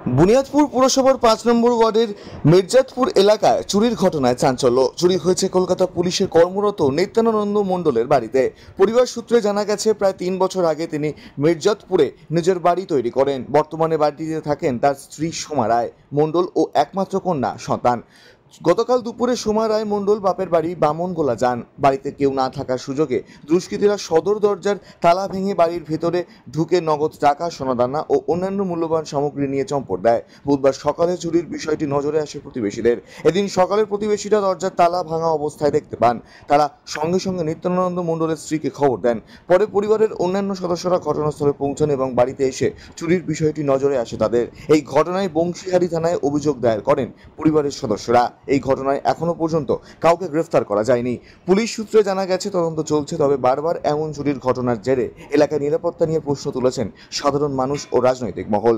বুনিয়াদপুর পুরসভার ৫ নম্বর ওয়ার্ডের মির্জাতপুর এলাকায় চুরির ঘটনায় চাঞ্চল্য। চুরি হয়েছে কলকাতা পুলিশে কর্মরত নিত্যানন্দ মণ্ডলের বাড়িতে। পরিবার সূত্রে জানা গেছে, প্রায় ৩ বছর আগে তিনি মির্জাতপুরে নিজের বাড়ি তৈরি করেন। বর্তমানে বাড়িটিতে থাকেন তার স্ত্রী সোমা রায় মণ্ডল ও একমাত্র কন্যা সন্তান। গতকাল দুপুরে সোমা রায় মণ্ডল বাপের বাড়ি বামনগোলা যান। বাড়িতে কেউ না থাকার সুযোগে দুষ্কৃতীরা সদর দরজার তালা ভেঙে বাড়ির ভেতরে ঢুকে নগদ টাকা, সোনাদানা ও অন্যান্য মূল্যবান সামগ্রী নিয়ে চম্পট দেয়। বুধবার সকালে চুরির বিষয়টি নজরে আসে প্রতিবেশীদের। এদিন সকালে প্রতিবেশীরা দরজার তালা ভাঙা অবস্থায় দেখতে পান। তারা সঙ্গে সঙ্গে নিত্যানন্দ মণ্ডলের স্ত্রীকে খবর দেন। পরে পরিবারের অন্যান্য সদস্যরা ঘটনাস্থলে পৌঁছান এবং বাড়িতে এসে চুরির বিষয়টি নজরে আসে তাদের। এই ঘটনায় বংশীহারি থানায় অভিযোগ দায়ের করেন পরিবারের সদস্যরা। এই ঘটনায় এখনো পর্যন্ত কাউকে গ্রেফতার করা যায়নি। পুলিশ সূত্রে জানা গেছে, তদন্ত চলছে। তবে বারবার এমন চুরির ঘটনার জেরে এলাকায় নিরাপত্তা নিয়ে প্রশ্ন তুলেছেন সাধারণ মানুষ ও রাজনৈতিক মহল।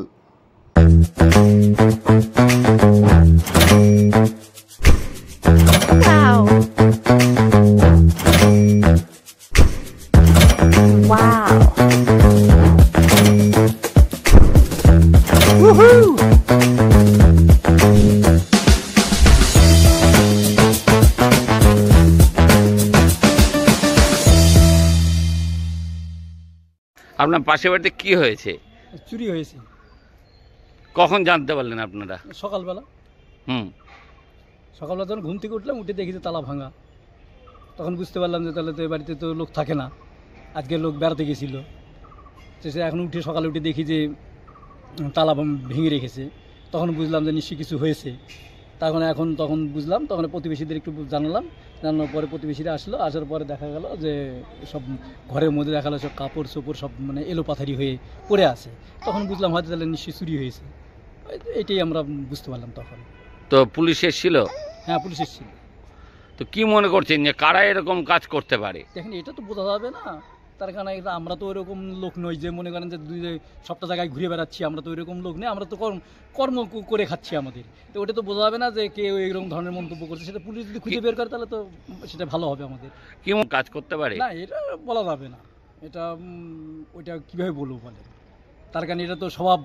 আপনার পাশের বাড়িতে কি হয়েছে? চুরি হয়েছে। কখন জানতে পারলেন আপনারা? সকালবেলা। সকালবেলা যখন ঘুম থেকে উঠলাম, উঠে দেখি যে তালা ভাঙা। তখন বুঝতে পারলাম যে তাহলে তো এ বাড়িতে তো লোক থাকে না, আজকে লোক বেড়াতে গেছিলো। তো সে এখন উঠে সকালে উঠে দেখি যে তালা ভেঙে রেখেছে। তখন বুঝলাম যে নিশ্চয়ই কিছু হয়েছে। তখন বুঝলাম, তখন প্রতিবেশীদের একটু জানালাম। জানানোর পরে প্রতিবেশীরা আসলো। আসার পরে দেখা গেল যে সব ঘরের মধ্যে দেখা গেলো সব কাপড় চোপড় সব মানে এলোপাথারি হয়ে পড়ে আছে। তখন বুঝলাম হয়তো তাহলে নিশ্চয়ই চুরি হয়েছে। এটাই আমরা বুঝতে পারলাম তখন। তো পুলিশ এসেছিল? হ্যাঁ, পুলিশ এসেছিল। তো কি মনে করছেন যে কারা এরকম কাজ করতে পারে? দেখেন, এটা তো বোঝা যাবে না। তার কারণ আমরা তো ওইরকম লোক নই যে মনে করেন যে সবটা জায়গায় ঘুরে বেড়াচ্ছি। আমরা তো ওইরকম লোক নেই, আমরা তো কর্ম করে খাচ্ছি আমাদের। তো ওটা তো বোঝা যাবে না যে কেউ এরকম ধরনের মন্তব্য করছে। সেটা পুলিশ যদি খুঁজে বের করে তাহলে তো সেটা ভালো হবে আমাদের। কেমন কাজ করতে পারে না, এটা বলা যাবে না। এটা ওইটা কীভাবে বলবো বলে। তার কারণ এটা তো স্বভাব,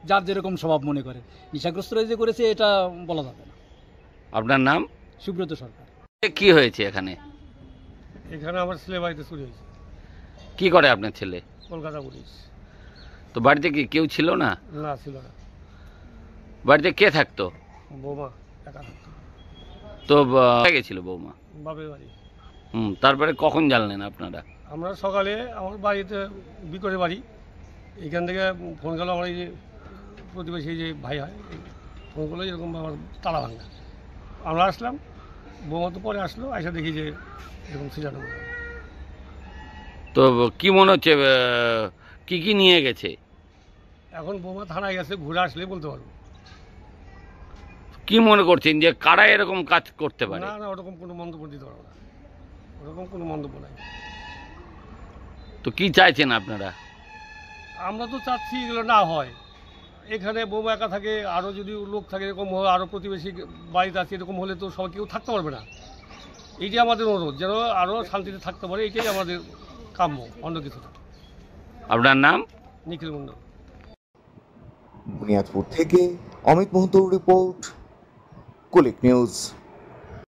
যার যেরকম স্বভাব মনে করে। নেশাগ্রস্তরা যে করেছে এটা বলা যাবে না। আপনার নাম? সুব্রত সরকার। কি হয়েছে এখানে? এখানে আমার ছেলে বাড়িতে চুরি হয়েছে। কি করে আপনার ছেলে? কলকাতা পুলিশ। তো বাড়িতে কি কেউ ছিল না? না, ছিল না। বাড়িতে কে থাকতো? বৌমা একা থাকতো। তো গেছিল বৌমা বাপের বাড়ি। তারপরে কখন জানলেন আপনারা? আমরা সকালে আমার বাড়িতে বিকরে বাড়ি, এখান থেকে ফোন গেল আমার এই যে প্রতিবেশী যে ভাই হয়, ফোন করলো এরকম আমার তালা ভাঙা। আমরা আসলাম, বৌমা তো পরে আসলো। এসে দেখি যে এরকম ছিলানো। তো কি মনে হচ্ছে কি কি নিয়ে গেছে? এখন বৌমা থানায় গেছে, ঘুরে আসলে বলতে পারবো। কি মনে করছেন যে কারা এরকম কাজ করতে পারে? না না, ওরকম কোনো মন্তব্য দিতে পারবো না। ওরকম কোনো মন্তব্য নাই। তো কি চাইছেন আপনারা? আমরা তো চাচ্ছি এগুলো না হয়। এখানে বৌমা একা থাকে, আরও যদি লোক থাকে এরকম, আরও প্রতিবেশী বাড়িতে আছে, এরকম হলে তো সবাই কেউ থাকতে পারবে না। এইটাই আমাদের অনুরোধ, যেন আরও শান্তিতে থাকতে পারে। এটাই আমাদের কাম্য, অন্য কিছু না। আপনার নাম? নিখিল মণ্ডল। বুনিয়াদপুর থেকে অমিত মোহন্তর রিপোর্ট, কুলিক নিউজ।